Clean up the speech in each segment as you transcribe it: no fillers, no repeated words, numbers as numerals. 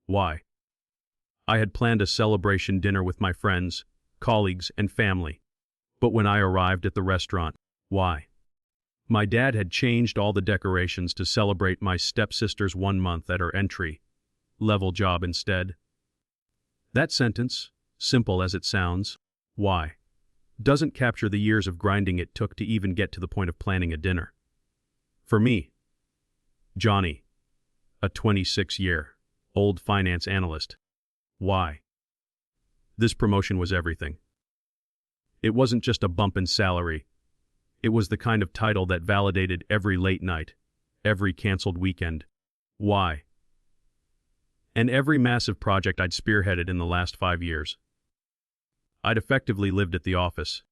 Why? I had planned a celebration dinner with my friends, colleagues, and family. But when I arrived at the restaurant, why? My dad had changed all the decorations to celebrate my stepsister's 1 month at her entry-level job instead. That sentence, simple as it sounds, why, doesn't capture the years of grinding it took to even get to the point of planning a dinner. For me, Johnny, a 26-year-old finance analyst, why? This promotion was everything. It wasn't just a bump in salary. It was the kind of title that validated every late night, every canceled weekend. Why? And every massive project I'd spearheaded in the last 5 years. I'd effectively lived at the office.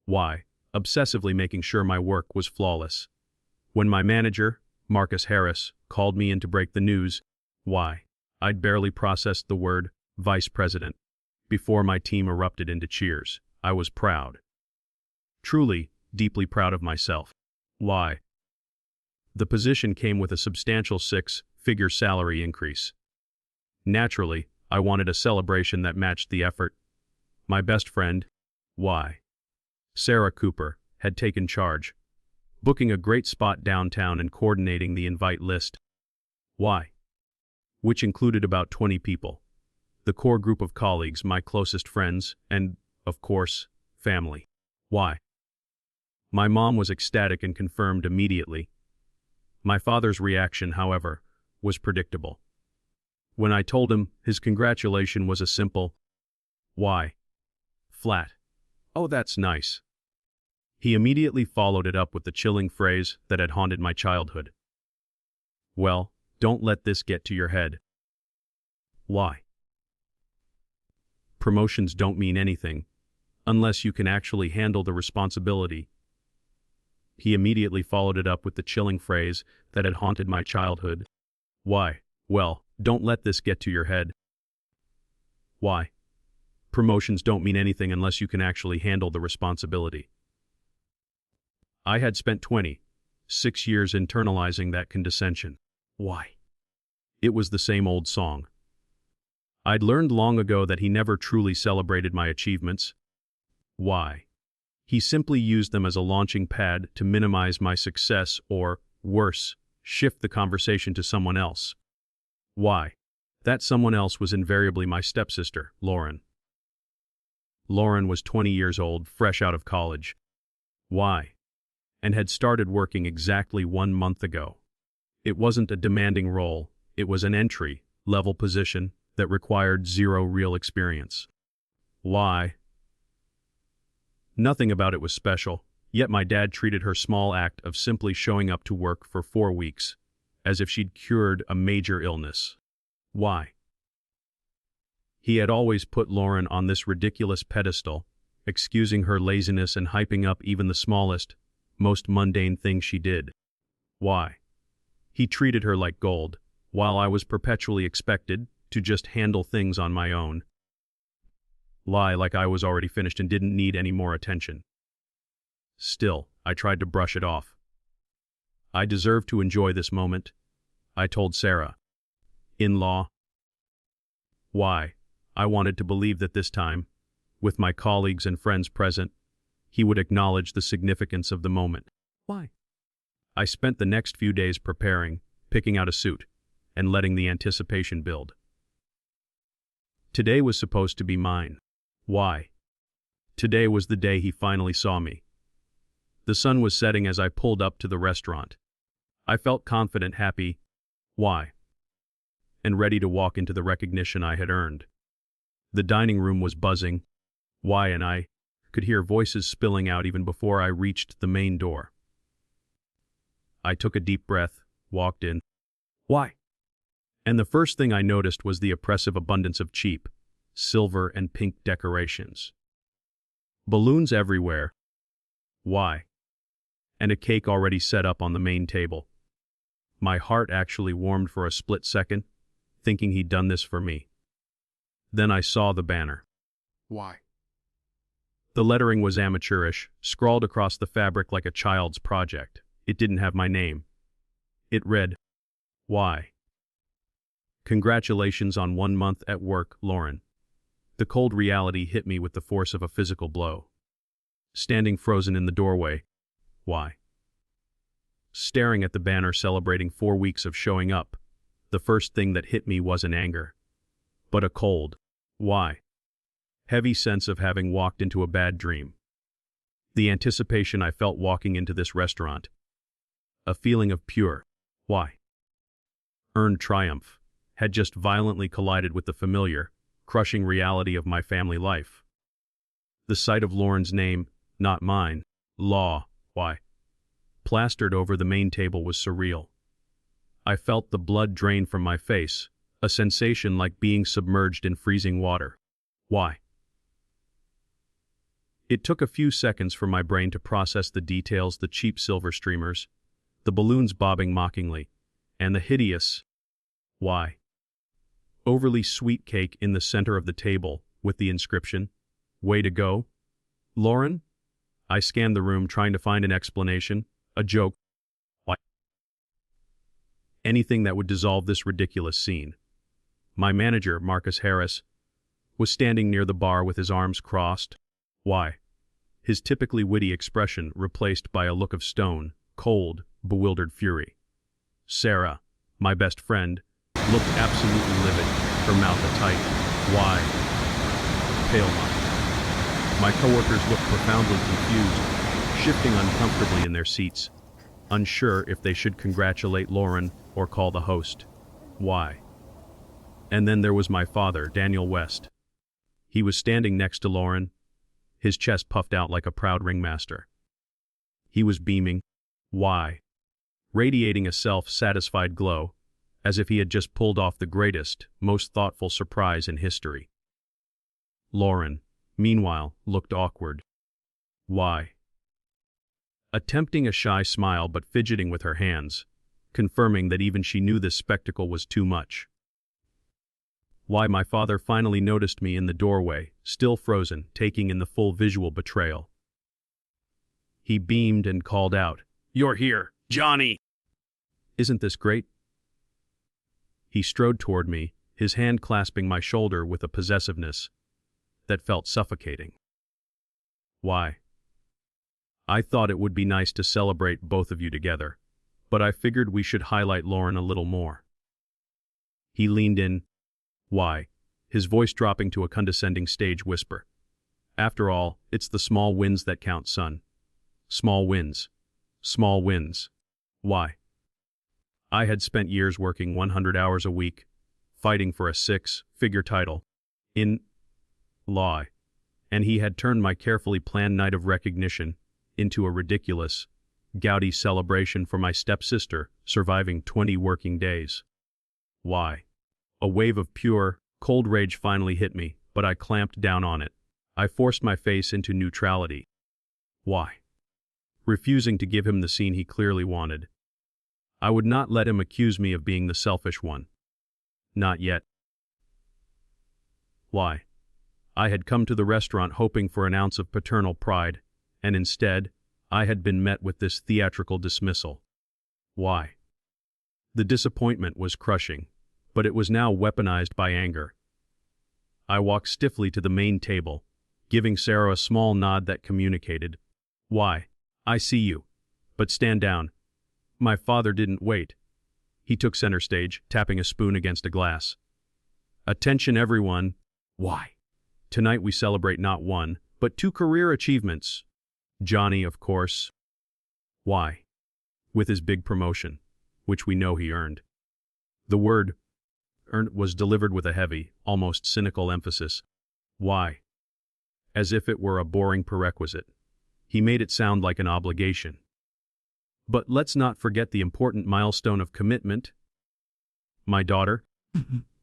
Why? Obsessively making sure my work was flawless. When my manager, Marcus Harris, called me in to break the news, why? I'd barely processed the word vice president before my team erupted into cheers. I was proud. Truly, deeply proud of myself. Why? The position came with a substantial 6-figure salary increase. Naturally, I wanted a celebration that matched the effort. My best friend, why? Sarah Cooper, had taken charge, booking a great spot downtown and coordinating the invite list. Why? Which included about 20 people. The core group of colleagues, my closest friends, and, of course, family. Why? My mom was ecstatic and confirmed immediately. My father's reaction, however, was predictable. When I told him, his congratulation was a simple, why? Flat. Oh, that's nice. He immediately followed it up with the chilling phrase that had haunted my childhood. Well, don't let this get to your head. Why? Promotions don't mean anything, unless you can actually handle the responsibility. He immediately followed it up with the chilling phrase that had haunted my childhood. Why? Well, don't let this get to your head. Why? Promotions don't mean anything unless you can actually handle the responsibility. I had spent 26 years internalizing that condescension. Why? It was the same old song. I'd learned long ago that he never truly celebrated my achievements. Why? He simply used them as a launching pad to minimize my success or, worse, shift the conversation to someone else. Why? That someone else was invariably my stepsister, Lauren. Lauren was 20 years old, fresh out of college. Why? And had started working exactly 1 month ago. It wasn't a demanding role, it was an entry-level position that required zero real experience. Why? Nothing about it was special, yet my dad treated her small act of simply showing up to work for 4 weeks as if she'd cured a major illness. Why? He had always put Lauren on this ridiculous pedestal, excusing her laziness and hyping up even the smallest, most mundane thing she did. Why? He treated her like gold, while I was perpetually expected to just handle things on my own. Lie like I was already finished and didn't need any more attention. Still, I tried to brush it off. I deserved to enjoy this moment, I told Sarah. In-law. Why? I wanted to believe that this time, with my colleagues and friends present, he would acknowledge the significance of the moment. Why? I spent the next few days preparing, picking out a suit, and letting the anticipation build. Today was supposed to be mine. Why? Today was the day he finally saw me. The sun was setting as I pulled up to the restaurant. I felt confident, happy. Why? And ready to walk into the recognition I had earned. The dining room was buzzing. Why? And I could hear voices spilling out even before I reached the main door. I took a deep breath, walked in. Why? And the first thing I noticed was the oppressive abundance of cheap, silver and pink decorations. Balloons everywhere. Why? And a cake already set up on the main table. My heart actually warmed for a split second, thinking he'd done this for me. Then I saw the banner. Why? The lettering was amateurish, scrawled across the fabric like a child's project. It didn't have my name. It read, Why? Congratulations on 1 month at work, Lauren. The cold reality hit me with the force of a physical blow. Standing frozen in the doorway. Why? Staring at the banner celebrating 4 weeks of showing up, the first thing that hit me wasn't anger, but a cold, why? Heavy sense of having walked into a bad dream. The anticipation I felt walking into this restaurant. A feeling of pure, why? Earned triumph had just violently collided with the familiar, crushing reality of my family life. The sight of Lauren's name, not mine, law, why? Plastered over the main table was surreal. I felt the blood drain from my face, a sensation like being submerged in freezing water. Why? It took a few seconds for my brain to process the details: the cheap silver streamers, the balloons bobbing mockingly, and the hideous, why? Overly sweet cake in the center of the table with the inscription, "Way to go, Lauren?" I scanned the room trying to find an explanation, a joke. Why? Anything that would dissolve this ridiculous scene. My manager, Marcus Harris, was standing near the bar with his arms crossed. Why? His typically witty expression replaced by a look of stone, cold, bewildered fury. Sarah, my best friend, looked absolutely livid, her mouth a tight, why? Pale line. My coworkers looked profoundly confused, shifting uncomfortably in their seats, unsure if they should congratulate Lauren or call the host. Why? And then there was my father, Daniel West. He was standing next to Lauren, his chest puffed out like a proud ringmaster. He was beaming. Why? Radiating a self-satisfied glow, as if he had just pulled off the greatest, most thoughtful surprise in history. Lauren, meanwhile, looked awkward. Why? Attempting a shy smile but fidgeting with her hands, confirming that even she knew this spectacle was too much. Why? My father finally noticed me in the doorway, still frozen, taking in the full visual betrayal. He beamed and called out, "You're here, Johnny!" Isn't this great? He strode toward me, his hand clasping my shoulder with a possessiveness that felt suffocating. Why? I thought it would be nice to celebrate both of you together, but I figured we should highlight Lauren a little more. He leaned in. Why? His voice dropping to a condescending stage whisper. After all, it's the small wins that count, son. Small wins. Small wins. Why? I had spent years working 100 hours a week, fighting for a 6-figure title in law, and he had turned my carefully planned night of recognition into a ridiculous, gaudy celebration for my stepsister surviving 20 working days. Why? A wave of pure, cold rage finally hit me, but I clamped down on it. I forced my face into neutrality. Why? Refusing to give him the scene he clearly wanted. I would not let him accuse me of being the selfish one. Not yet. Why? I had come to the restaurant hoping for an ounce of paternal pride, and instead, I had been met with this theatrical dismissal. Why? The disappointment was crushing, but it was now weaponized by anger. I walked stiffly to the main table, giving Sarah a small nod that communicated, "Why? I see you. But stand down." My father didn't wait. He took center stage, tapping a spoon against a glass. "Attention everyone. Why? Tonight we celebrate not one, but 2 career achievements. Johnny, of course. Why? With his big promotion, which we know he earned." The word earned was delivered with a heavy, almost cynical emphasis. Why? As if it were a boring prerequisite. He made it sound like an obligation. But let's not forget the important milestone of commitment. My daughter,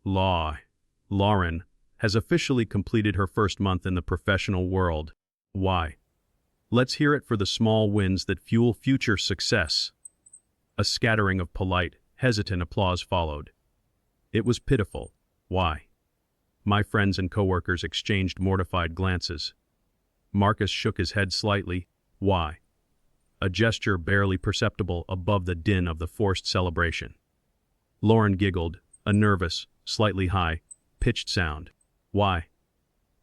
Lauren, has officially completed her first month in the professional world. Why? Let's hear it for the small wins that fuel future success. A scattering of polite, hesitant applause followed. It was pitiful. Why? My friends and coworkers exchanged mortified glances. Marcus shook his head slightly. Why? A gesture barely perceptible above the din of the forced celebration. Lauren giggled, a nervous, slightly high-pitched sound. Why?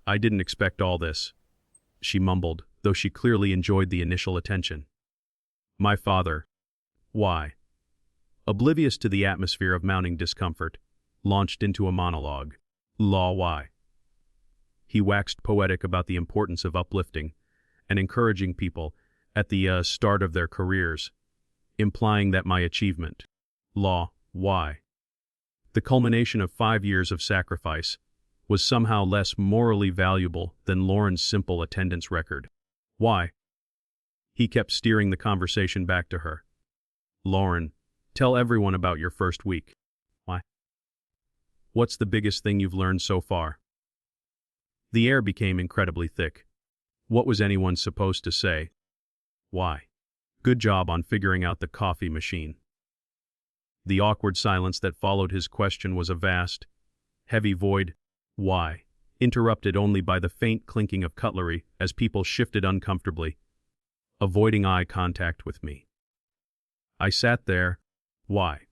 I didn't expect all this, she mumbled, though she clearly enjoyed the initial attention. My father. Why? Oblivious to the atmosphere of mounting discomfort, launched into a monologue. Why? He waxed poetic about the importance of uplifting and encouraging people at the start of their careers, implying that my achievement, why? The culmination of 5 years of sacrifice, was somehow less morally valuable than Lauren's simple attendance record. Why? He kept steering the conversation back to her. Lauren, tell everyone about your first week. Why? What's the biggest thing you've learned so far? The air became incredibly thick. What was anyone supposed to say? Why? Good job on figuring out the coffee machine. The awkward silence that followed his question was a vast, heavy void. Why? Interrupted only by the faint clinking of cutlery as people shifted uncomfortably, avoiding eye contact with me. I sat there. Why?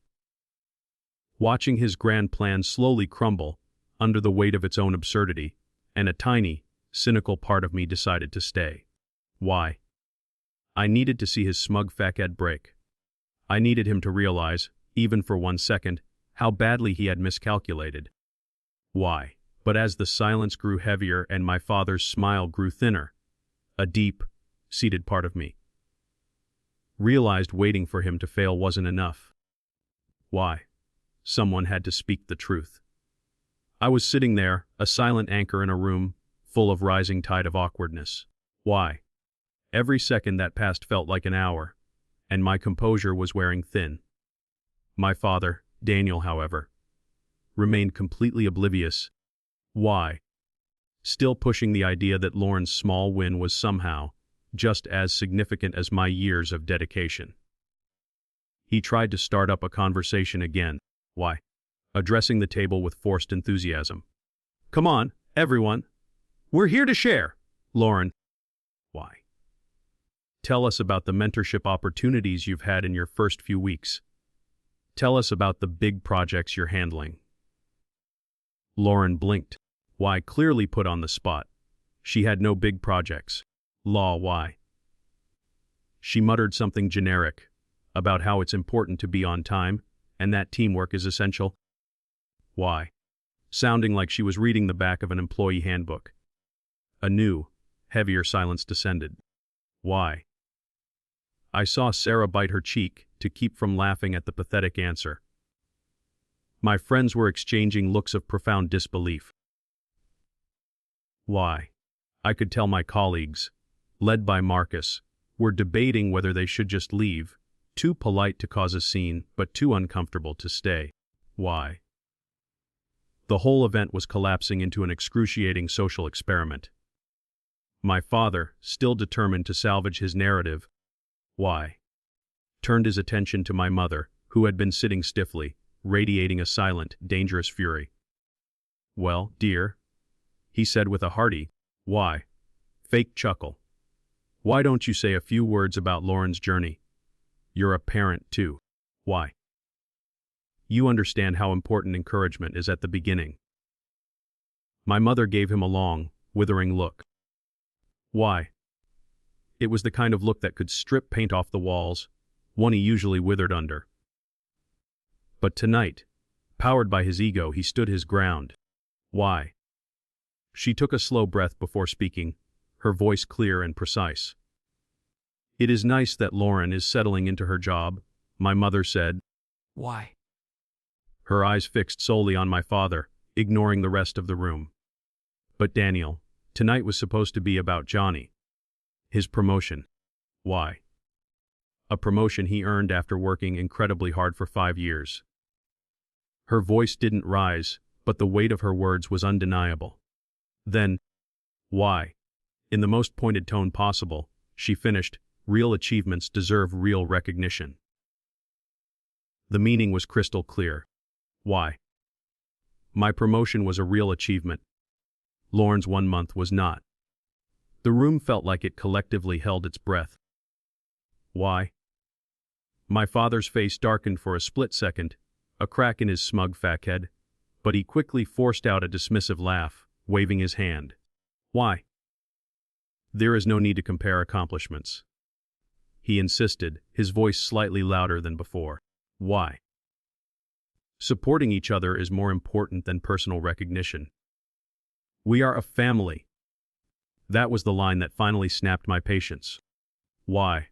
Watching his grand plan slowly crumble under the weight of its own absurdity, and a tiny, cynical part of me decided to stay. Why? I needed to see his smug facade break. I needed him to realize, even for 1 second, how badly he had miscalculated. Why? But as the silence grew heavier and my father's smile grew thinner, a deep, seated part of me realized waiting for him to fail wasn't enough. Why? Someone had to speak the truth. I was sitting there, a silent anchor in a room full of rising tide of awkwardness. Why? Every second that passed felt like an hour, and my composure was wearing thin. My father, Daniel, however, remained completely oblivious. Why? Still pushing the idea that Lauren's small win was somehow just as significant as my years of dedication. He tried to start up a conversation again. Why? Addressing the table with forced enthusiasm. Come on, everyone. We're here to share. Lauren. Why? Tell us about the mentorship opportunities you've had in your first few weeks. Tell us about the big projects you're handling. Lauren blinked. Why? Clearly put on the spot. She had no big projects. Why? She muttered something generic about how it's important to be on time and that teamwork is essential. Why? Sounding like she was reading the back of an employee handbook. A new, heavier silence descended. Why? I saw Sarah bite her cheek to keep from laughing at the pathetic answer. My friends were exchanging looks of profound disbelief. Why? I could tell my colleagues, led by Marcus, were debating whether they should just leave, too polite to cause a scene but too uncomfortable to stay. Why? The whole event was collapsing into an excruciating social experiment. My father, still determined to salvage his narrative, why? Turned his attention to my mother, who had been sitting stiffly, radiating a silent, dangerous fury. Well, dear, he said with a hearty, why? Fake chuckle. Why don't you say a few words about Lauren's journey? You're a parent too. Why? You understand how important encouragement is at the beginning. My mother gave him a long, withering look. Why? It was the kind of look that could strip paint off the walls, one he usually withered under. But tonight, powered by his ego, he stood his ground. Why? She took a slow breath before speaking, her voice clear and precise. It is nice that Lauren is settling into her job, my mother said. Why? Her eyes fixed solely on my father, ignoring the rest of the room. But Daniel, tonight was supposed to be about Johnny. His promotion. Why? A promotion he earned after working incredibly hard for 5 years. Her voice didn't rise, but the weight of her words was undeniable. Then, why? In the most pointed tone possible, she finished, real achievements deserve real recognition. The meaning was crystal clear. Why? My promotion was a real achievement. Lauren's 1 month was not. The room felt like it collectively held its breath. Why? My father's face darkened for a split second, a crack in his smug fuckhead, but he quickly forced out a dismissive laugh, waving his hand. Why? There is no need to compare accomplishments. He insisted, his voice slightly louder than before. Why? Supporting each other is more important than personal recognition. We are a family. That was the line that finally snapped my patience. Why?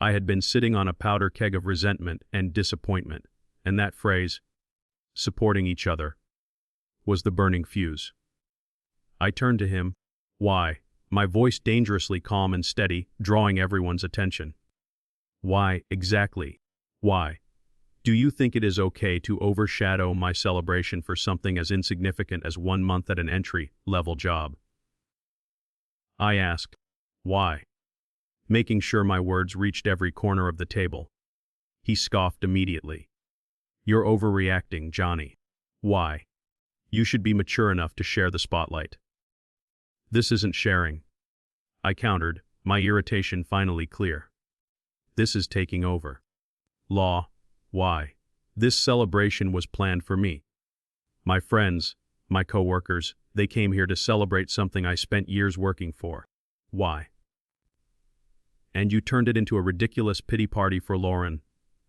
I had been sitting on a powder keg of resentment and disappointment, and that phrase, supporting each other, was the burning fuse. I turned to him. Why? My voice dangerously calm and steady, drawing everyone's attention. Why, exactly? Why? Do you think it is okay to overshadow my celebration for something as insignificant as 1 month at an entry-level job? I asked. Why? Making sure my words reached every corner of the table. He scoffed immediately. You're overreacting, Johnny. Why? You should be mature enough to share the spotlight. This isn't sharing. I countered, my irritation finally clear. This is taking over. Law. Why? This celebration was planned for me. My friends, my coworkers, they came here to celebrate something I spent years working for. Why? And you turned it into a ridiculous pity party for Lauren,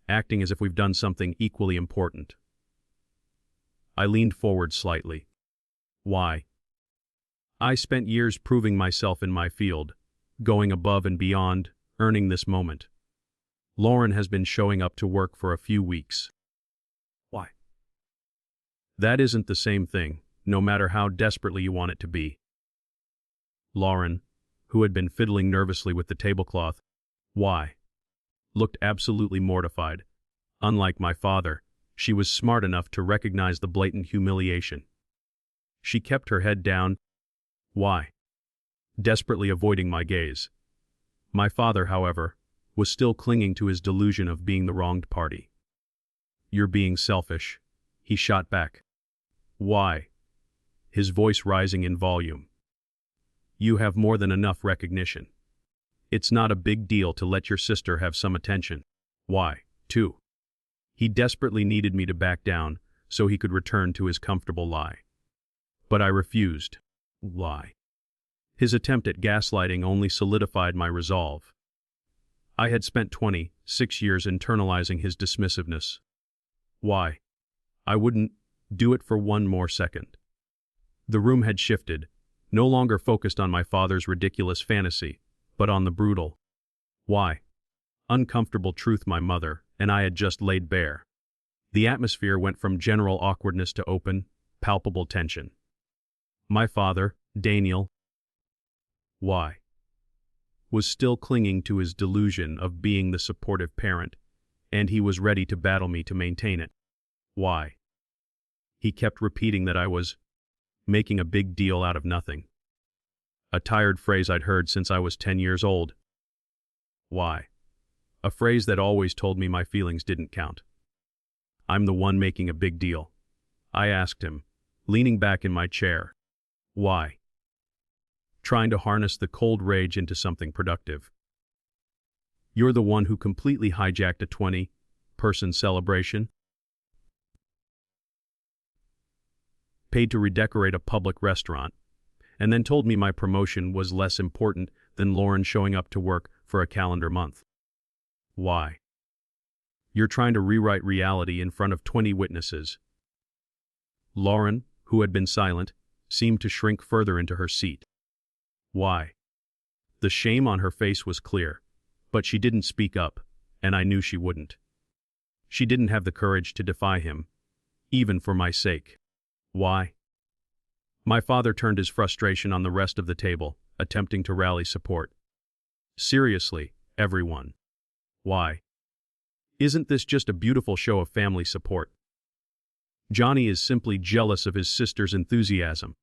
acting as if we've done something equally important. I leaned forward slightly. Why? I spent years proving myself in my field, going above and beyond, earning this moment. Lauren has been showing up to work for a few weeks. Why? That isn't the same thing, no matter how desperately you want it to be. Lauren, who had been fiddling nervously with the tablecloth, why? Looked absolutely mortified. Unlike my father, she was smart enough to recognize the blatant humiliation. She kept her head down. Why? Desperately avoiding my gaze. My father, however, was still clinging to his delusion of being the wronged party. You're being selfish, he shot back. Why? His voice rising in volume. You have more than enough recognition. It's not a big deal to let your sister have some attention. Why, too? He desperately needed me to back down so he could return to his comfortable lie. But I refused. Lie. His attempt at gaslighting only solidified my resolve. I had spent 26 years internalizing his dismissiveness. Why? I wouldn't do it for one more second. The room had shifted, no longer focused on my father's ridiculous fantasy, but on the brutal, why? Uncomfortable truth my mother and I had just laid bare. The atmosphere went from general awkwardness to open, palpable tension. My father, Daniel, why? Was still clinging to his delusion of being the supportive parent, and he was ready to battle me to maintain it. Why? He kept repeating that I was making a big deal out of nothing. A tired phrase I'd heard since I was 10 years old. Why? A phrase that always told me my feelings didn't count. I'm the one making a big deal. I asked him, leaning back in my chair. Why? Trying to harness the cold rage into something productive. You're the one who completely hijacked a 20-person celebration, paid to redecorate a public restaurant, and then told me my promotion was less important than Lauren showing up to work for a calendar month. Why? You're trying to rewrite reality in front of 20 witnesses. Lauren, who had been silent, seemed to shrink further into her seat. Why? The shame on her face was clear, but she didn't speak up, and I knew she wouldn't. She didn't have the courage to defy him, even for my sake. Why? My father turned his frustration on the rest of the table, attempting to rally support. Seriously, everyone. Why? Isn't this just a beautiful show of family support? Johnny is simply jealous of his sister's enthusiasm.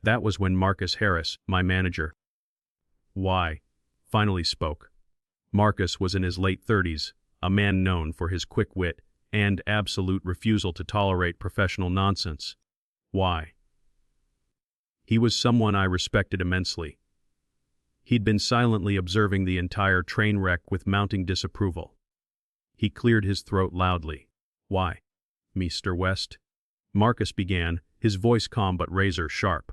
That was when Marcus Harris, my manager, finally spoke. Marcus was in his late 30s, a man known for his quick wit and absolute refusal to tolerate professional nonsense. Why? He was someone I respected immensely. He'd been silently observing the entire train wreck with mounting disapproval. He cleared his throat loudly. Why? Mr. West," Marcus began, his voice calm but razor-sharp.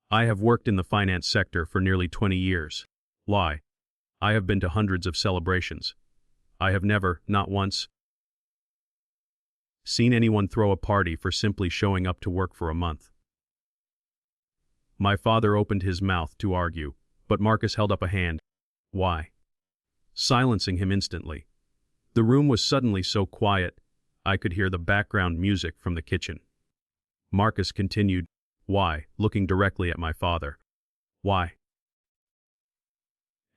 "I have worked in the finance sector for nearly 20 years. Lie. I have been to hundreds of celebrations. I have never, not once, seen anyone throw a party for simply showing up to work for a month." My father opened his mouth to argue, but Marcus held up a hand. "Why?" Silencing him instantly. The room was suddenly so quiet, I could hear the background music from the kitchen. Marcus continued, "Why?" looking directly at my father. "Why?"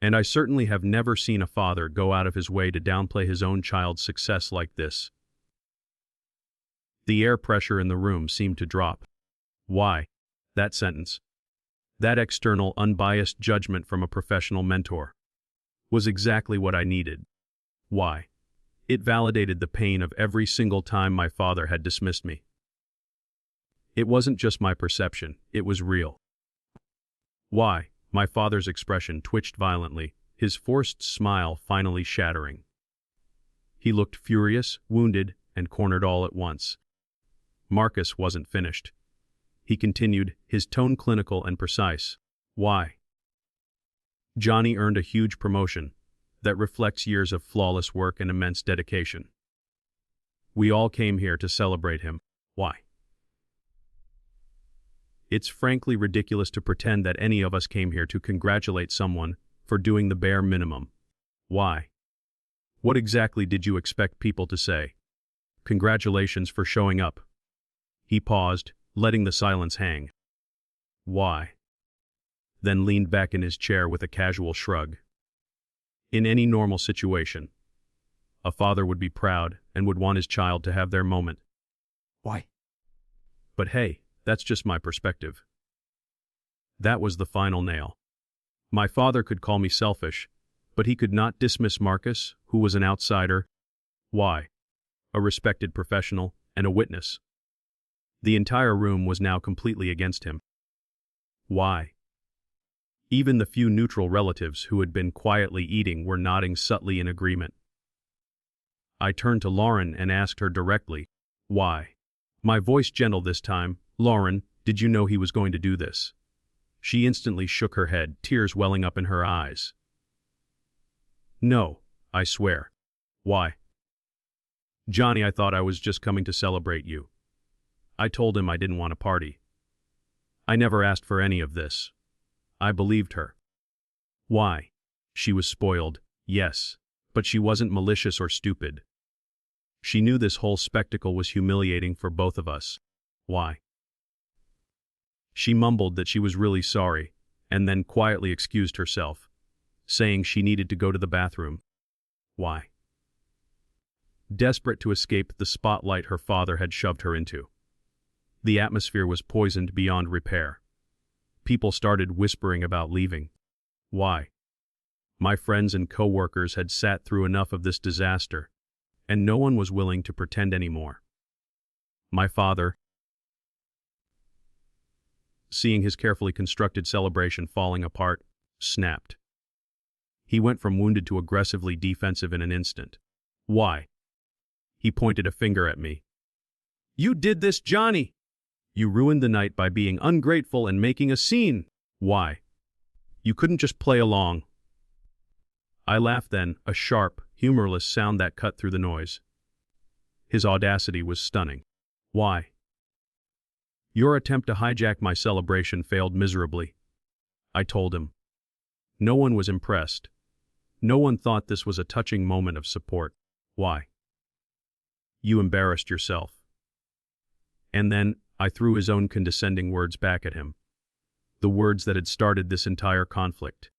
And I certainly have never seen a father go out of his way to downplay his own child's success like this. The air pressure in the room seemed to drop. Why? That sentence, that external, unbiased judgment from a professional mentor, was exactly what I needed. Why? It validated the pain of every single time my father had dismissed me. It wasn't just my perception, it was real. Why? My father's expression twitched violently, his forced smile finally shattering. He looked furious, wounded, and cornered all at once. Marcus wasn't finished. He continued, his tone clinical and precise. "Why?" "Johnny earned a huge promotion that reflects years of flawless work and immense dedication. We all came here to celebrate him. Why?" It's frankly ridiculous to pretend that any of us came here to congratulate someone for doing the bare minimum. Why? What exactly did you expect people to say? "Congratulations for showing up." He paused, letting the silence hang. "Why?" Then leaned back in his chair with a casual shrug. In any normal situation, a father would be proud and would want his child to have their moment. "Why?" But hey, that's just my perspective. That was the final nail. My father could call me selfish, but he could not dismiss Marcus, who was an outsider. Why? A respected professional and a witness. The entire room was now completely against him. Why? Even the few neutral relatives who had been quietly eating were nodding subtly in agreement. I turned to Lauren and asked her directly, "Why?" My voice gentle this time. "Lauren, did you know he was going to do this?" She instantly shook her head, tears welling up in her eyes. "No, I swear." "Why?" "Johnny, I thought I was just coming to celebrate you. I told him I didn't want a party. I never asked for any of this." I believed her. Why? She was spoiled, yes, but she wasn't malicious or stupid. She knew this whole spectacle was humiliating for both of us. Why? She mumbled that she was really sorry, and then quietly excused herself, saying she needed to go to the bathroom. Why? Desperate to escape the spotlight her father had shoved her into. The atmosphere was poisoned beyond repair. People started whispering about leaving. Why? My friends and co-workers had sat through enough of this disaster, and no one was willing to pretend anymore. My father, seeing his carefully constructed celebration falling apart, snapped. He went from wounded to aggressively defensive in an instant. Why? He pointed a finger at me. "You did this, Johnny! You ruined the night by being ungrateful and making a scene. Why? You couldn't just play along." I laughed then, a sharp, humorless sound that cut through the noise. His audacity was stunning. Why? "Your attempt to hijack my celebration failed miserably," I told him. No one was impressed. No one thought this was a touching moment of support. Why? "You embarrassed yourself." And then I threw his own condescending words back at him. The words that had started this entire conflict.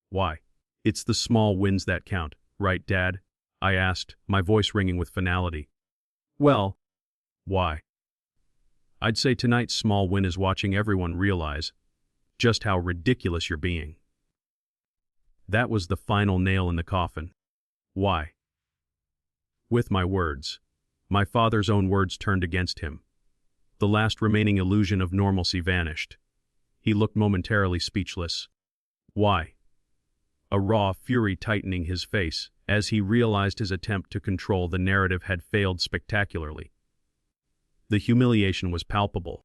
Why? "It's the small wins that count, right, Dad?" I asked, my voice ringing with finality. "Well, why?" "I'd say tonight's small win is watching everyone realize just how ridiculous you're being." That was the final nail in the coffin. Why? With my words, my father's own words turned against him. The last remaining illusion of normalcy vanished. He looked momentarily speechless. Why? A raw fury tightening his face as he realized his attempt to control the narrative had failed spectacularly. The humiliation was palpable,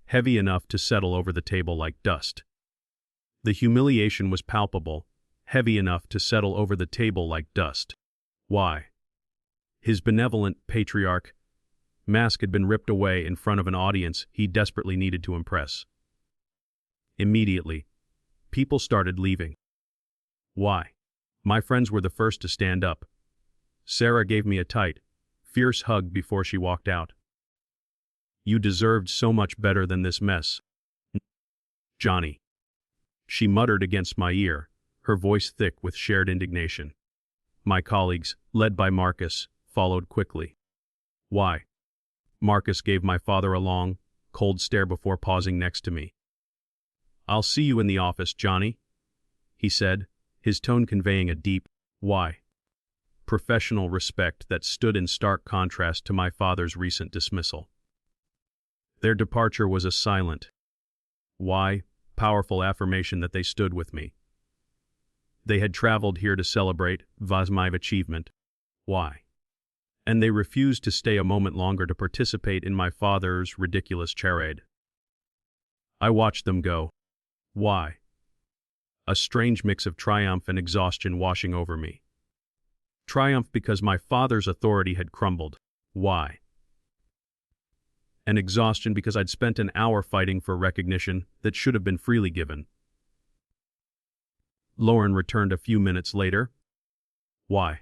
heavy enough to settle over the table like dust. The humiliation was palpable, heavy enough to settle over the table like dust. Why? His benevolent patriarch mask had been ripped away in front of an audience he desperately needed to impress. Immediately, people started leaving. Why? My friends were the first to stand up. Sarah gave me a tight, fierce hug before she walked out. You deserved so much better than this mess, Johnny. She muttered against my ear, her voice thick with shared indignation. My colleagues, led by Marcus, followed quickly. Why? Marcus gave my father a long, cold stare before pausing next to me. I'll see you in the office, Johnny, he said, his tone conveying a deep, why? Professional respect that stood in stark contrast to my father's recent dismissal. Their departure was a silent, why? Powerful affirmation that they stood with me. They had traveled here to celebrate my achievement. Why? And they refused to stay a moment longer to participate in my father's ridiculous charade. I watched them go. Why? A strange mix of triumph and exhaustion washing over me. Triumph because my father's authority had crumbled. Why? And exhaustion because I'd spent an hour fighting for recognition that should have been freely given. Lauren returned a few minutes later. Why?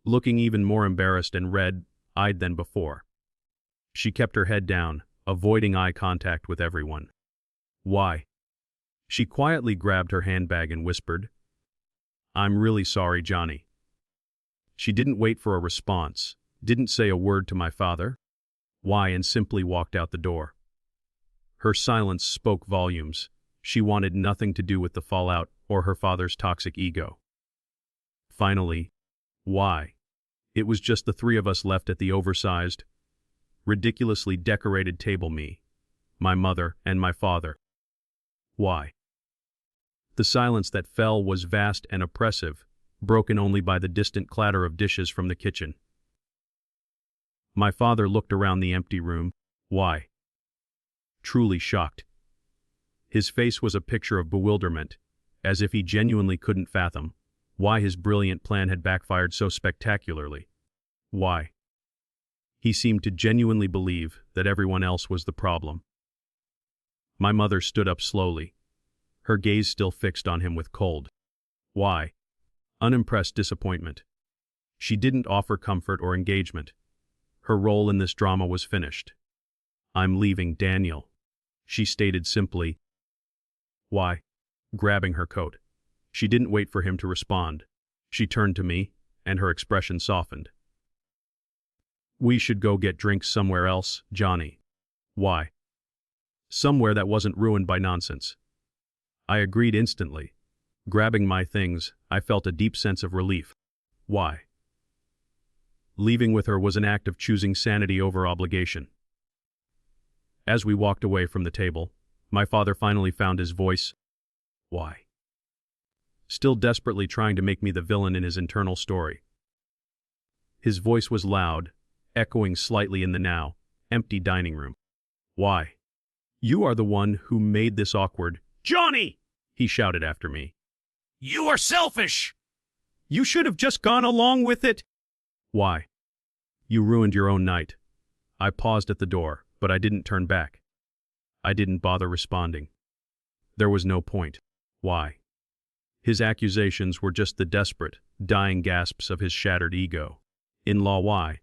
Looking even more embarrassed and red-eyed than before. She kept her head down, avoiding eye contact with everyone. Why? She quietly grabbed her handbag and whispered, I'm really sorry, Johnny. She didn't wait for a response, didn't say a word to my father. Why? And simply walked out the door. Her silence spoke volumes. She wanted nothing to do with the fallout or her father's toxic ego. Finally, why? It was just the three of us left at the oversized, ridiculously decorated table, me, my mother, and my father. Why? The silence that fell was vast and oppressive, broken only by the distant clatter of dishes from the kitchen. My father looked around the empty room. Why? Truly shocked. His face was a picture of bewilderment, as if he genuinely couldn't fathom why his brilliant plan had backfired so spectacularly. Why? He seemed to genuinely believe that everyone else was the problem. My mother stood up slowly, her gaze still fixed on him with cold, why? Unimpressed disappointment. She didn't offer comfort or engagement. Her role in this drama was finished. I'm leaving, Daniel, she stated simply. Why? Grabbing her coat. She didn't wait for him to respond. She turned to me, and her expression softened. We should go get drinks somewhere else, Johnny. Why? Somewhere that wasn't ruined by nonsense. I agreed instantly. Grabbing my things, I felt a deep sense of relief. Why? Leaving with her was an act of choosing sanity over obligation. As we walked away from the table, my father finally found his voice. Why? Still desperately trying to make me the villain in his internal story. His voice was loud, echoing slightly in the now empty dining room. Why? You are the one who made this awkward. Johnny! He shouted after me. You are selfish! You should have just gone along with it. Why? You ruined your own night. I paused at the door, but I didn't turn back. I didn't bother responding. There was no point. Why? His accusations were just the desperate, dying gasps of his shattered ego. In-law, why?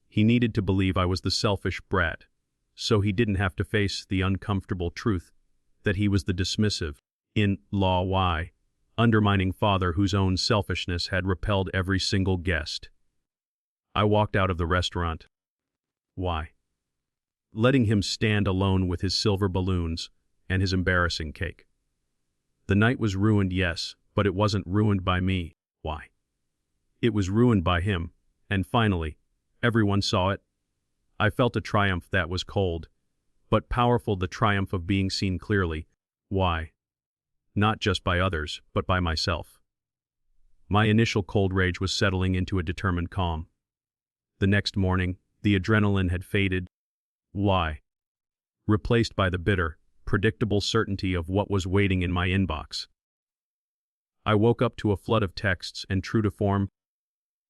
He needed to believe I was the selfish brat, so he didn't have to face the uncomfortable truth that he was the dismissive, in-law, why? Undermining father whose own selfishness had repelled every single guest. I walked out of the restaurant. Why? Letting him stand alone with his silver balloons and his embarrassing cake. The night was ruined, yes, but it wasn't ruined by me. Why? It was ruined by him, and finally, everyone saw it. I felt a triumph that was cold, but powerful, the triumph of being seen clearly. Why? Not just by others, but by myself. My initial cold rage was settling into a determined calm. The next morning, the adrenaline had faded. Why? Replaced by the bitter, predictable certainty of what was waiting in my inbox. I woke up to a flood of texts, and true to form,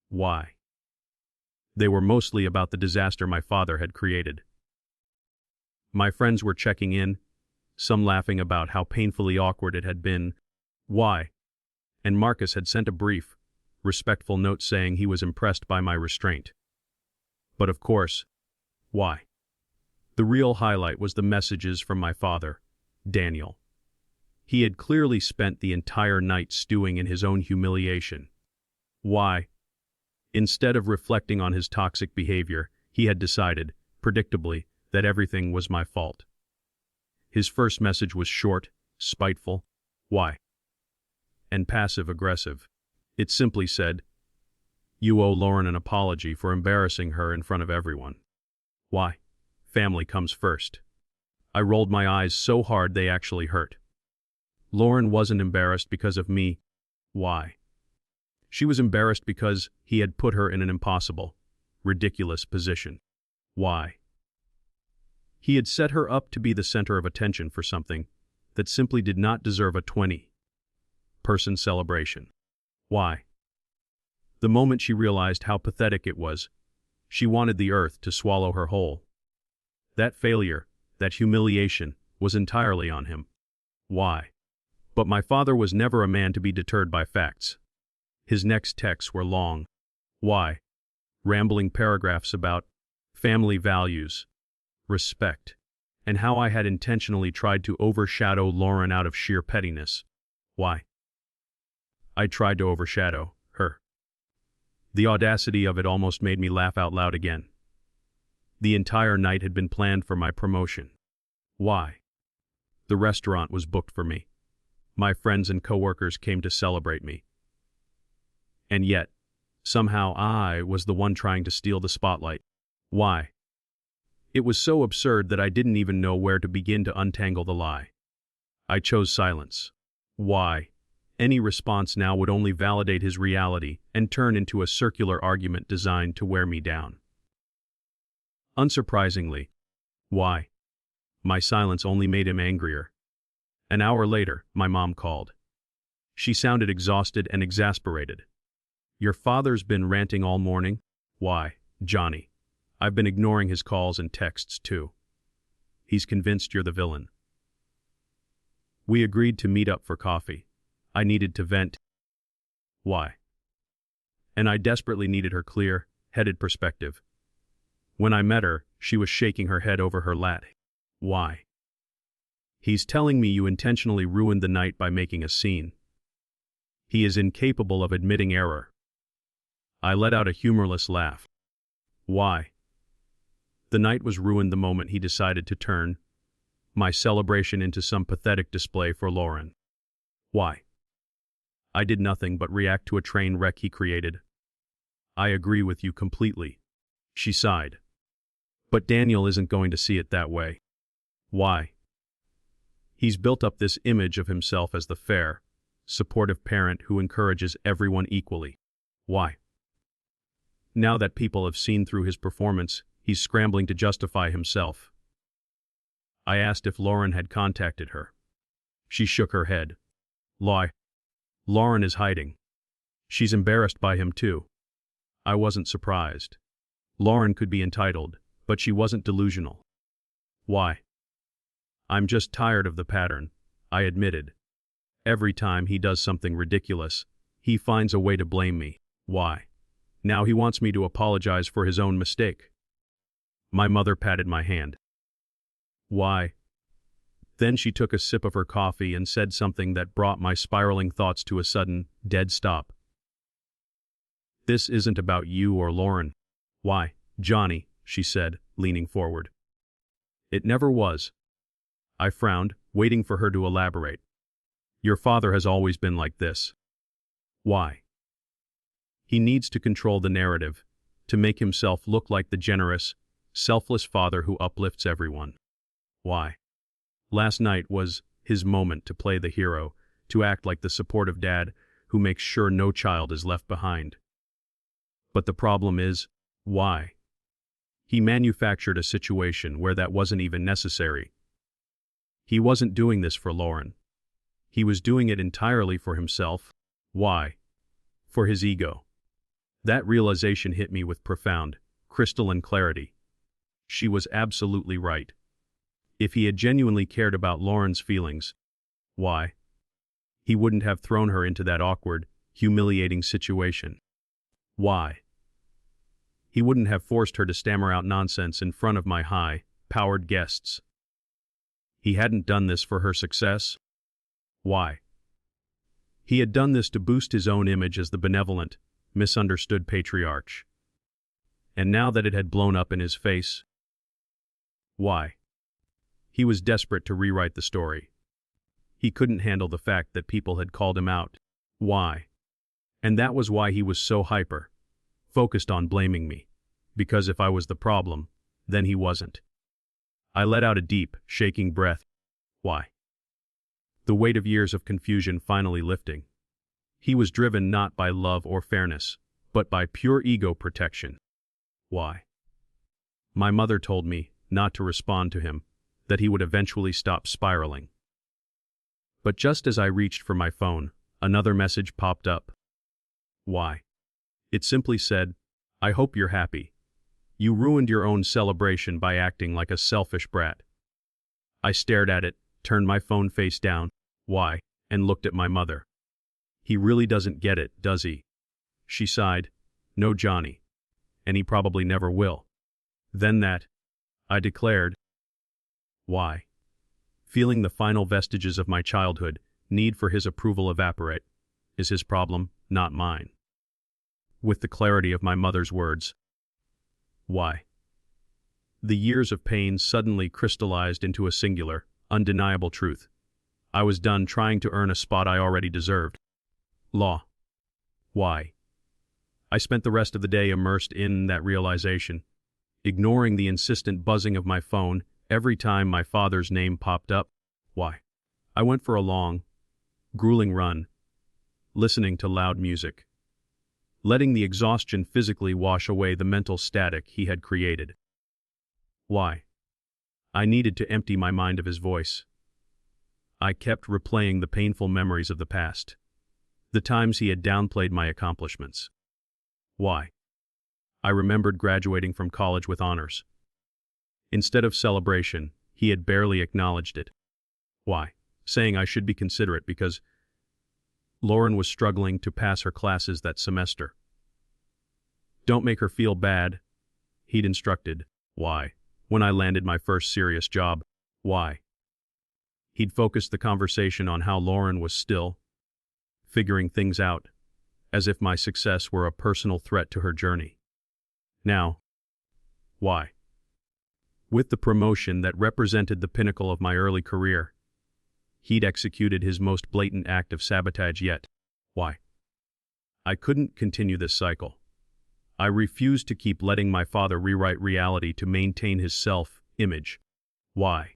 why? They were mostly about the disaster my father had created. My friends were checking in, some laughing about how painfully awkward it had been. Why? And Marcus had sent a brief, respectful note saying he was impressed by my restraint. But of course, why? The real highlight was the messages from my father, Daniel. He had clearly spent the entire night stewing in his own humiliation. Why? Instead of reflecting on his toxic behavior, he had decided, predictably, that everything was my fault. His first message was short, spiteful, why? And passive-aggressive. It simply said, "You owe Lauren an apology for embarrassing her in front of everyone." Why? Family comes first. I rolled my eyes so hard they actually hurt. Lauren wasn't embarrassed because of me. Why? She was embarrassed because he had put her in an impossible, ridiculous position. Why? He had set her up to be the center of attention for something that simply did not deserve a 20-person celebration. Why? The moment she realized how pathetic it was, she wanted the earth to swallow her whole. That failure, that humiliation, was entirely on him. Why? But my father was never a man to be deterred by facts. His next texts were long. Why? Rambling paragraphs about family values, respect, and how I had intentionally tried to overshadow Lauren out of sheer pettiness. Why? I tried to overshadow her. The audacity of it almost made me laugh out loud again. The entire night had been planned for my promotion. Why? The restaurant was booked for me. My friends and coworkers came to celebrate me. And yet, somehow I was the one trying to steal the spotlight. Why? It was so absurd that I didn't even know where to begin to untangle the lie. I chose silence. Why? Any response now would only validate his reality and turn into a circular argument designed to wear me down. Unsurprisingly, why? My silence only made him angrier. An hour later, my mom called. She sounded exhausted and exasperated. "Your father's been ranting all morning?" "Why, Johnny? I've been ignoring his calls and texts too. He's convinced you're the villain." We agreed to meet up for coffee. I needed to vent. Why? And I desperately needed her clear-headed perspective. When I met her, she was shaking her head over her lat. Why? "He's telling me you intentionally ruined the night by making a scene. He is incapable of admitting error." I let out a humorless laugh. Why? The night was ruined the moment he decided to turn my celebration into some pathetic display for Lauren. Why? I did nothing but react to a train wreck he created. "I agree with you completely," she sighed. "But Daniel isn't going to see it that way." Why? He's built up this image of himself as the fair, supportive parent who encourages everyone equally. Why? Now that people have seen through his performance, he's scrambling to justify himself. I asked if Lauren had contacted her. She shook her head. Lie. Lauren is hiding. She's embarrassed by him too. I wasn't surprised. Lauren could be entitled, but she wasn't delusional. Why? I'm just tired of the pattern, I admitted. Every time he does something ridiculous, he finds a way to blame me. Why? Now he wants me to apologize for his own mistake. My mother patted my hand. Why? Then she took a sip of her coffee and said something that brought my spiraling thoughts to a sudden, dead stop. This isn't about you or Lauren. Why, Johnny, she said, leaning forward. It never was. I frowned, waiting for her to elaborate. Your father has always been like this. Why? He needs to control the narrative, to make himself look like the generous, selfless father who uplifts everyone. Why? Last night was his moment to play the hero, to act like the supportive dad who makes sure no child is left behind. But the problem is, Why? He manufactured a situation where that wasn't even necessary. He wasn't doing this for Lauren. He was doing it entirely for himself. Why? For his ego. That realization hit me with profound, crystalline clarity. She was absolutely right. If he had genuinely cared about Lauren's feelings, why? He wouldn't have thrown her into that awkward, humiliating situation. Why? He wouldn't have forced her to stammer out nonsense in front of my high-powered guests. He hadn't done this for her success. Why? He had done this to boost his own image as the benevolent, misunderstood patriarch. And now that it had blown up in his face, why? He was desperate to rewrite the story. He couldn't handle the fact that people had called him out. Why? And that was why he was so focused on blaming me. Because if I was the problem, then he wasn't. I let out a deep, shaking breath. Why? The weight of years of confusion finally lifting. He was driven not by love or fairness, but by pure ego protection. Why? My mother told me not to respond to him, that he would eventually stop spiraling. But just as I reached for my phone, another message popped up. Why? It simply said, "I hope you're happy. You ruined your own celebration by acting like a selfish brat." I stared at it, turned my phone face down, why, and looked at my mother. He really doesn't get it, does he? She sighed. No, Johnny. And he probably never will. Then that, I declared. Why? Feeling the final vestiges of my childhood, need for his approval evaporate, is his problem, not mine. With the clarity of my mother's words. Why? The years of pain suddenly crystallized into a singular, undeniable truth. I was done trying to earn a spot I already deserved. Law. Why? I spent the rest of the day immersed in that realization, ignoring the insistent buzzing of my phone every time my father's name popped up. Why? I went for a long, grueling run, listening to loud music, letting the exhaustion physically wash away the mental static he had created. Why? I needed to empty my mind of his voice. I kept replaying the painful memories of the past, the times he had downplayed my accomplishments. Why? I remembered graduating from college with honors. Instead of celebration, he had barely acknowledged it. Why? Saying I should be considerate because Lauren was struggling to pass her classes that semester. Don't make her feel bad, he'd instructed. Why? When I landed my first serious job. Why? He'd focused the conversation on how Lauren was still figuring things out, as if my success were a personal threat to her journey. Now, why? With the promotion that represented the pinnacle of my early career, he'd executed his most blatant act of sabotage yet. Why? I couldn't continue this cycle. I refused to keep letting my father rewrite reality to maintain his self-image. Why?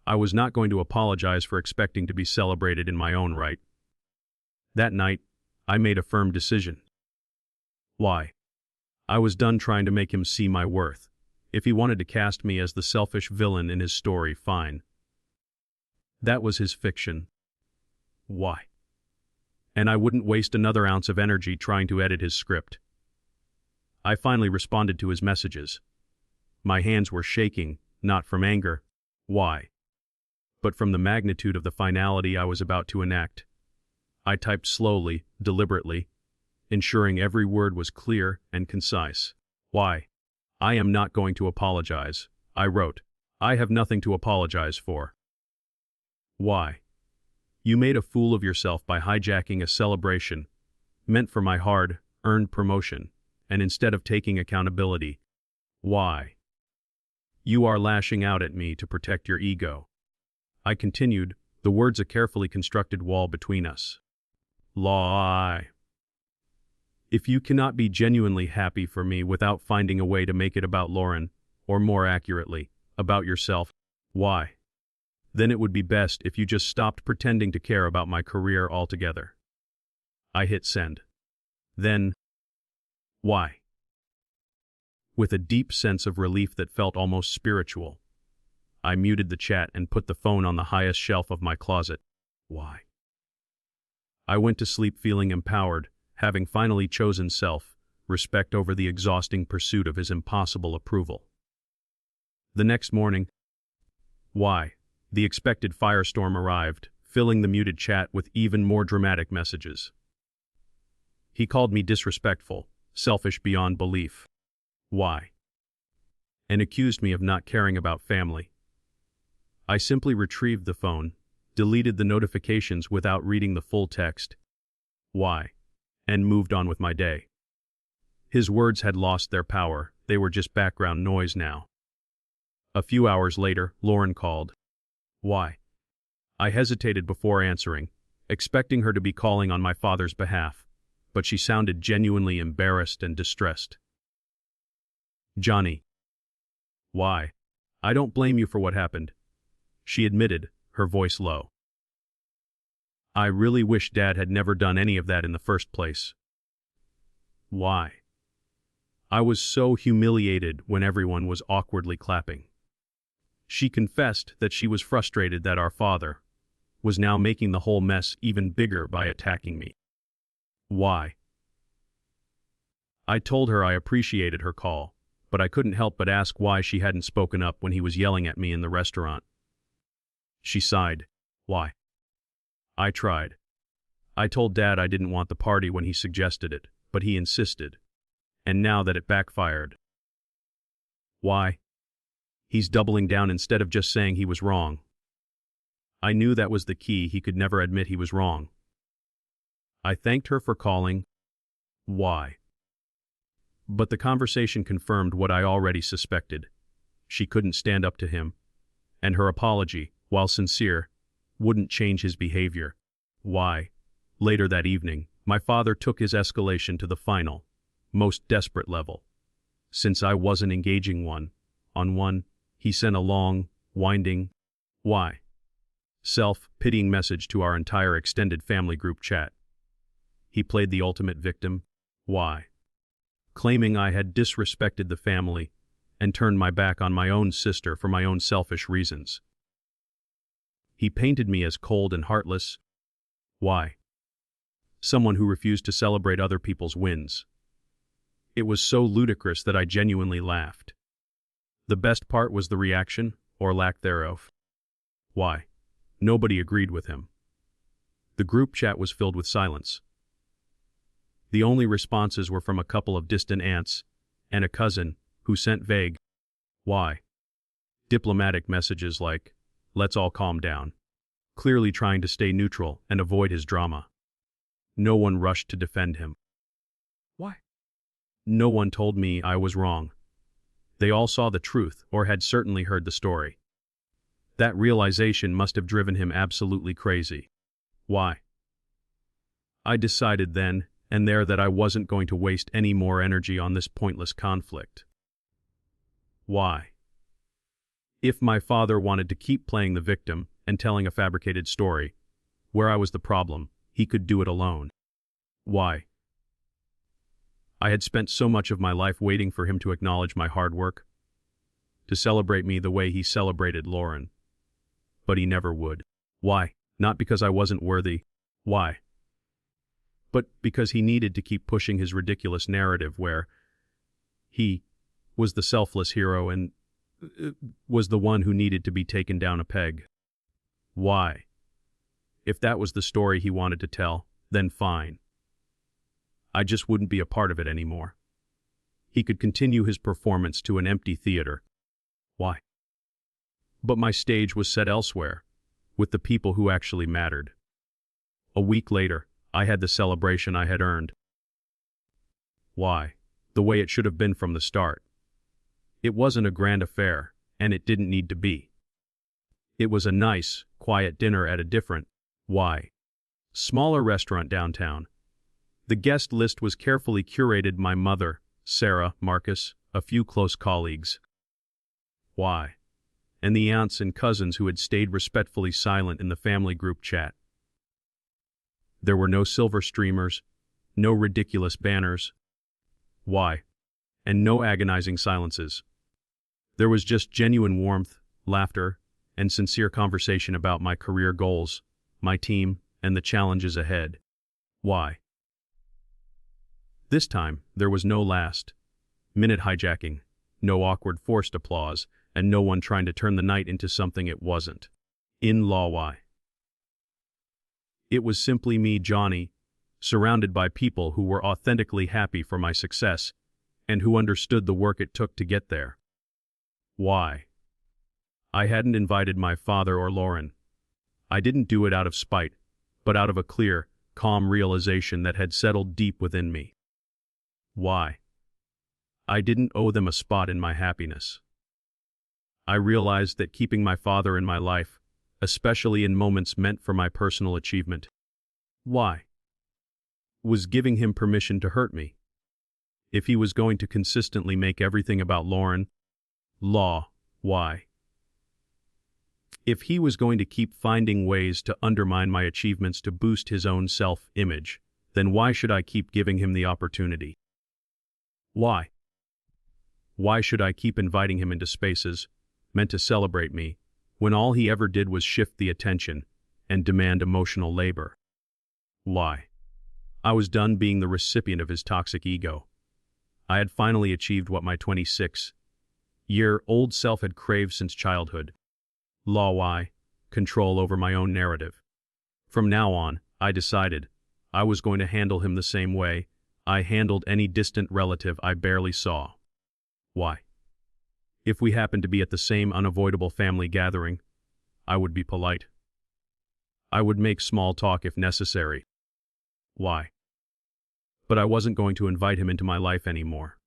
I was not going to apologize for expecting to be celebrated in my own right. That night, I made a firm decision. Why? I was done trying to make him see my worth. If he wanted to cast me as the selfish villain in his story, fine. That was his fiction. Why? And I wouldn't waste another ounce of energy trying to edit his script. I finally responded to his messages. My hands were shaking, not from anger. Why? But from the magnitude of the finality I was about to enact. I typed slowly, deliberately, ensuring every word was clear and concise. Why? I am not going to apologize, I wrote. I have nothing to apologize for. Why? You made a fool of yourself by hijacking a celebration meant for my hard-earned promotion, and instead of taking accountability. Why? You are lashing out at me to protect your ego. I continued, the words a carefully constructed wall between us. Lie. If you cannot be genuinely happy for me without finding a way to make it about Lauren, or more accurately, about yourself, why? Then it would be best if you just stopped pretending to care about my career altogether. I hit send. Then, why? With a deep sense of relief that felt almost spiritual, I muted the chat and put the phone on the highest shelf of my closet. Why? I went to sleep feeling empowered, having finally chosen self-respect over the exhausting pursuit of his impossible approval. The next morning, the expected firestorm arrived, filling the muted chat with even more dramatic messages. He called me disrespectful, selfish beyond belief. And accused me of not caring about family. I simply retrieved the phone, deleted the notifications without reading the full text. And moved on with my day. His words had lost their power, they were just background noise now. A few hours later, Lauren called. I hesitated before answering, expecting her to be calling on my father's behalf, but she sounded genuinely embarrassed and distressed. Johnny. I don't blame you for what happened, she admitted, her voice low. I really wish Dad had never done any of that in the first place. I was so humiliated when everyone was awkwardly clapping. She confessed that she was frustrated that our father was now making the whole mess even bigger by attacking me. I told her I appreciated her call, but I couldn't help but ask why she hadn't spoken up when he was yelling at me in the restaurant. She sighed. I tried. I told Dad I didn't want the party when he suggested it, but he insisted. And now that it backfired. He's doubling down instead of just saying he was wrong. I knew that was the key, he could never admit he was wrong. I thanked her for calling. But the conversation confirmed what I already suspected. She couldn't stand up to him, and her apology, while sincere, wouldn't change his behavior. Later that evening, my father took his escalation to the final, most desperate level. Since I wasn't engaging one-on-one, he sent a long, winding, self-pitying message to our entire extended family group chat. He played the ultimate victim, claiming I had disrespected the family and turned my back on my own sister for my own selfish reasons. He painted me as cold and heartless. Someone who refused to celebrate other people's wins. It was so ludicrous that I genuinely laughed. The best part was the reaction, or lack thereof. Nobody agreed with him. The group chat was filled with silence. The only responses were from a couple of distant aunts and a cousin who sent vague, diplomatic messages like, "Let's all calm down," clearly trying to stay neutral and avoid his drama. No one rushed to defend him. No one told me I was wrong. They all saw the truth or had certainly heard the story. That realization must have driven him absolutely crazy. I decided then and there that I wasn't going to waste any more energy on this pointless conflict. If my father wanted to keep playing the victim and telling a fabricated story, where I was the problem, he could do it alone. I had spent so much of my life waiting for him to acknowledge my hard work, to celebrate me the way he celebrated Lauren. But he never would. Not because I wasn't worthy. But because he needed to keep pushing his ridiculous narrative where he was the selfless hero and was the one who needed to be taken down a peg. If that was the story he wanted to tell, then fine. I just wouldn't be a part of it anymore. He could continue his performance to an empty theater. But my stage was set elsewhere, with the people who actually mattered. A week later, I had the celebration I had earned. The way it should have been from the start. It wasn't a grand affair, and it didn't need to be. It was a nice, quiet dinner at a different, smaller restaurant downtown. The guest list was carefully curated: my mother, Sarah, Marcus, a few close colleagues. And the aunts and cousins who had stayed respectfully silent in the family group chat. There were no silver streamers, no ridiculous banners. and no agonizing silences. There was just genuine warmth, laughter, and sincere conversation about my career goals, my team, and the challenges ahead. Why? This time, there was no last-minute hijacking, no awkward forced applause, and no one trying to turn the night into something it wasn't. Why? It was simply me, Johnny, surrounded by people who were authentically happy for my success and who understood the work it took to get there. Why? I hadn't invited my father or Lauren. I didn't do it out of spite, but out of a clear, calm realization that had settled deep within me. Why? I didn't owe them a spot in my happiness. I realized that keeping my father in my life, especially in moments meant for my personal achievement, was giving him permission to hurt me. If he was going to consistently make everything about Lauren, why? If he was going to keep finding ways to undermine my achievements to boost his own self-image, then why should I keep giving him the opportunity? Why? Why should I keep inviting him into spaces meant to celebrate me, when all he ever did was shift the attention and demand emotional labor? Why? I was done being the recipient of his toxic ego. I had finally achieved what my 26-year-old self had craved since childhood. Why? Control over my own narrative. From now on, I decided, I was going to handle him the same way I handled any distant relative I barely saw. Why? If we happened to be at the same unavoidable family gathering, I would be polite. I would make small talk if necessary. Why? But I wasn't going to invite him into my life anymore.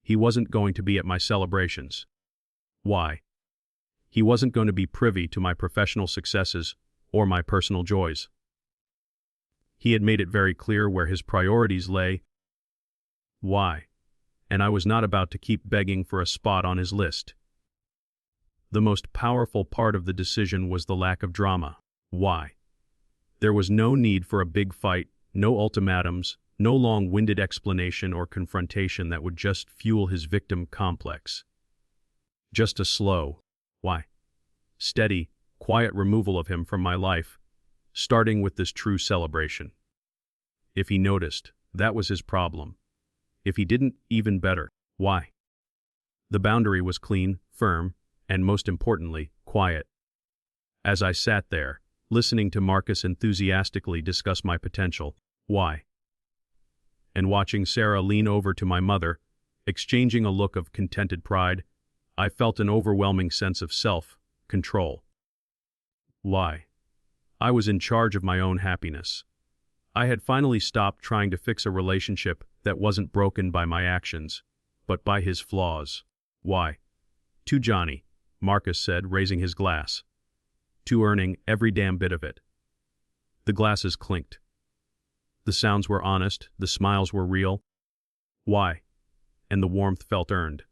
He wasn't going to be at my celebrations. Why? He wasn't going to be privy to my professional successes or my personal joys. He had made it very clear where his priorities lay. Why? And I was not about to keep begging for a spot on his list. The most powerful part of the decision was the lack of drama. Why? There was no need for a big fight, no ultimatums, no long-winded explanation or confrontation that would just fuel his victim complex. Just a slow, steady, quiet removal of him from my life, starting with this true celebration. If he noticed, that was his problem. If he didn't, even better. Why? The boundary was clean, firm, and most importantly, quiet. As I sat there, listening to Marcus enthusiastically discuss my potential, and watching Sarah lean over to my mother, exchanging a look of contented pride, I felt an overwhelming sense of self-control. I was in charge of my own happiness. I had finally stopped trying to fix a relationship that wasn't broken by my actions, but by his flaws. To Johnny, Marcus said, raising his glass. To earning every damn bit of it. The glasses clinked. The sounds were honest, the smiles were real. And the warmth felt earned.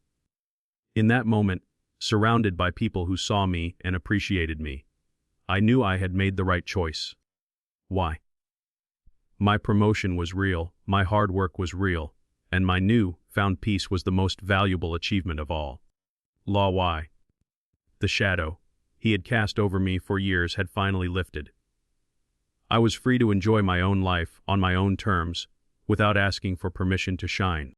In that moment, surrounded by people who saw me and appreciated me, I knew I had made the right choice. My promotion was real, my hard work was real, and my new-found peace was the most valuable achievement of all. The shadow he had cast over me for years had finally lifted. I was free to enjoy my own life on my own terms, without asking for permission to shine.